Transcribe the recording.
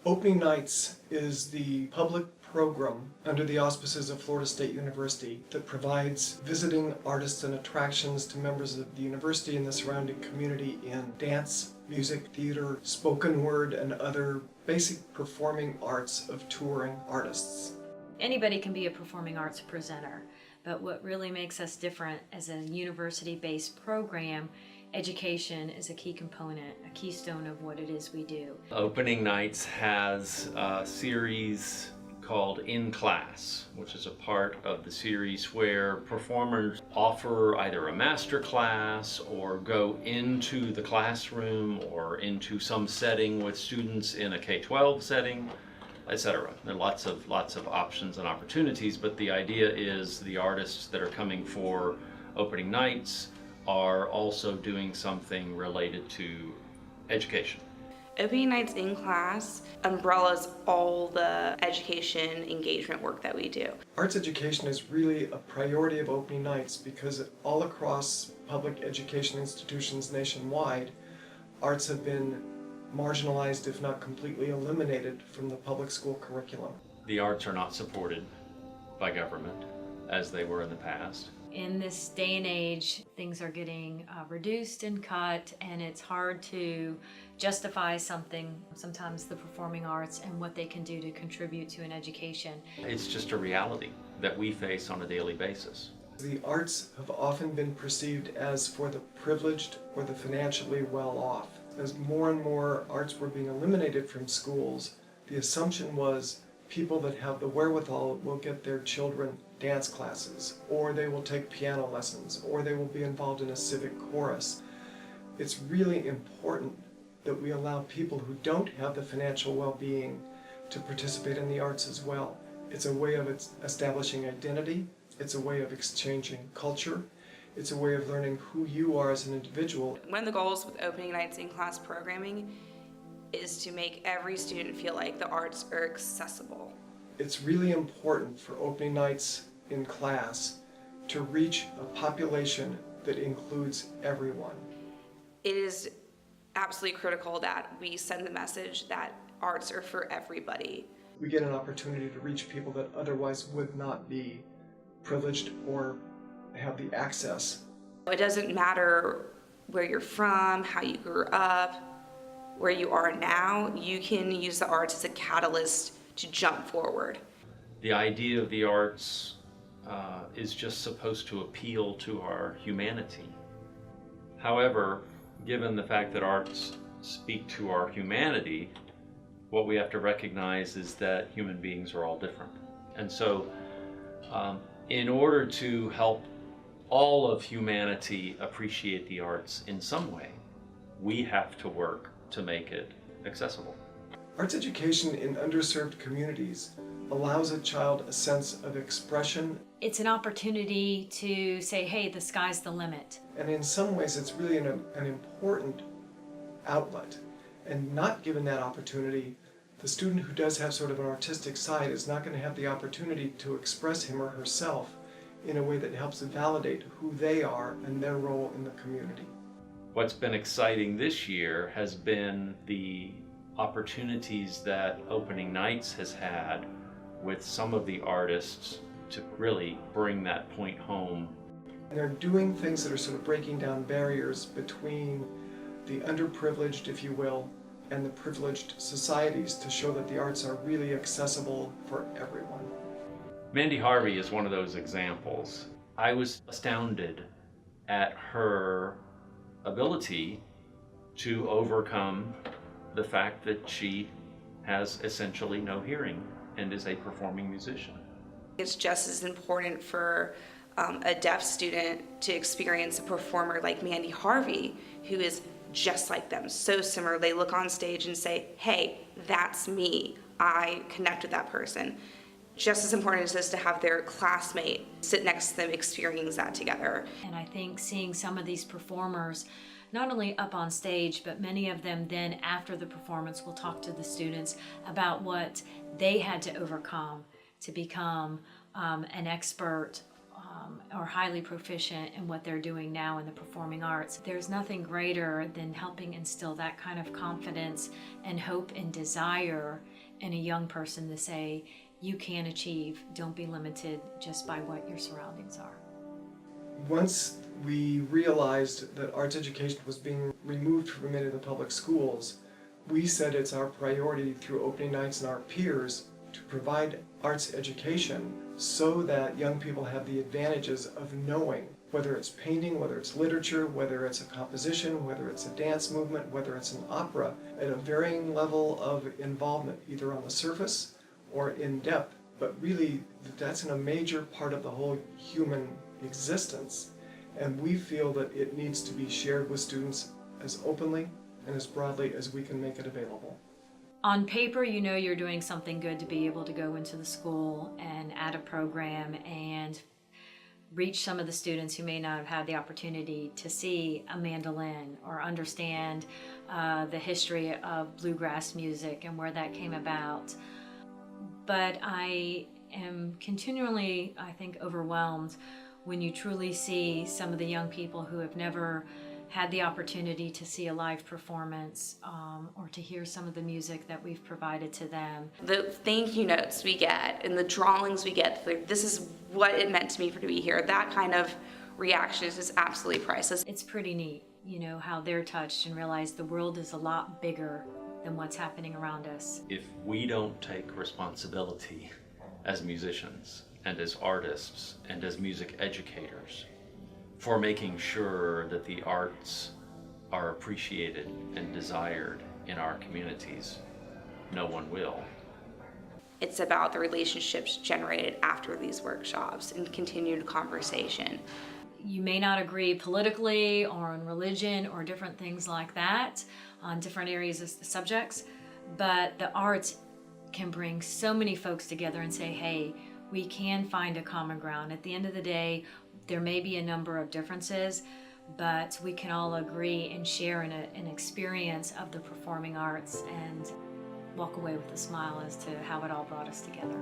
Opening Nights is the public program under the auspices of Florida State University that provides visiting artists and attractions to members of the university and the surrounding community in dance, music, theater, spoken word, and other basic performing arts of touring artists. Anybody can be a performing arts presenter, but what really makes us different as a university-based program, education is a key component, a keystone of what it is we do. Opening Nights has a series called In Class, which is a part of the series where performers offer either a master class or go into the classroom or into some setting with students in a K-12 setting, etc. There are lots of options and opportunities, but the idea is the artists that are coming for Opening Nights are also doing something related to education. Opening Nights in Class umbrellas all the education engagement work that we do. Arts education is really a priority of Opening Nights because all across public education institutions nationwide, arts have been marginalized, if not completely eliminated, from the public school curriculum. The arts are not supported by government as they were in the past. In this day and age, things are getting reduced and cut, and it's hard to justify something, sometimes the performing arts, and what they can do to contribute to an education. It's just a reality that we face on a daily basis. The arts have often been perceived as for the privileged or the financially well-off. As more and more arts were being eliminated from schools, the assumption was people that have the wherewithal will get their children dance classes, or they will take piano lessons, or they will be involved in a civic chorus. It's really important that we allow people who don't have the financial well-being to participate in the arts as well. It's a way of establishing identity, it's a way of exchanging culture, it's a way of learning who you are as an individual. One of the goals with Opening Nights in Class programming is to make every student feel like the arts are accessible. It's really important for Opening Nights in Class to reach a population that includes everyone. It is absolutely critical that we send the message that arts are for everybody. We get an opportunity to reach people that otherwise would not be privileged or have the access. It doesn't matter where you're from, how you grew up, where you are now. You can use the arts as a catalyst to jump forward. The idea of the arts is just supposed to appeal to our humanity. However, given the fact that arts speak to our humanity, what we have to recognize is that human beings are all different. And so, in order to help all of humanity appreciate the arts in some way, we have to work to make it accessible. Arts education in underserved communities allows a child a sense of expression. It's an opportunity to say, hey, the sky's the limit. And in some ways it's really an important outlet. And not given that opportunity, the student who does have sort of an artistic side is not going to have the opportunity to express him or herself in a way that helps validate who they are and their role in the community. What's been exciting this year has been the opportunities that Opening Nights has had with some of the artists to really bring that point home. And they're doing things that are sort of breaking down barriers between the underprivileged, if you will, and the privileged societies to show that the arts are really accessible for everyone. Mandy Harvey is one of those examples. I was astounded at her ability to overcome the fact that she has essentially no hearing and is a performing musician. It's just as important for a deaf student to experience a performer like Mandy Harvey, who is just like them, so similar. They look on stage and say, hey, that's me. I connect with that person. Just as important as it is to have their classmate sit next to them, experience that together. And I think seeing some of these performers, not only up on stage, but many of them then after the performance will talk to the students about what they had to overcome to become an expert or highly proficient in what they're doing now in the performing arts. There's nothing greater than helping instill that kind of confidence and hope and desire in a young person to say, you can achieve, don't be limited just by what your surroundings are. Once we realized that arts education was being removed from many of the public schools, we said it's our priority through opening nights and our peers to provide arts education so that young people have the advantages of knowing whether it's painting, whether it's literature, whether it's a composition, whether it's a dance movement, whether it's an opera, at a varying level of involvement, either on the surface or in depth. But really, that's in a major part of the whole human existence, and we feel that it needs to be shared with students as openly and as broadly as we can make it available. On paper, you know you're doing something good to be able to go into the school and add a program and reach some of the students who may not have had the opportunity to see a mandolin or understand the history of bluegrass music and where that came about. But I am continually, I think, overwhelmed when you truly see some of the young people who have never had the opportunity to see a live performance or to hear some of the music that we've provided to them. The thank you notes we get and the drawings we get, like, this is what it meant to me for to be here, that kind of reaction is just absolutely priceless. It's pretty neat, you know, how they're touched and realize the world is a lot bigger than what's happening around us. If we don't take responsibility as musicians and as artists and as music educators for making sure that the arts are appreciated and desired in our communities, no one will. It's about the relationships generated after these workshops and continued conversation. You may not agree politically or on religion or different things like that on different areas of subjects, but the arts can bring so many folks together and say, hey, we can find a common ground. At the end of the day, there may be a number of differences, but we can all agree and share an experience of the performing arts and walk away with a smile as to how it all brought us together.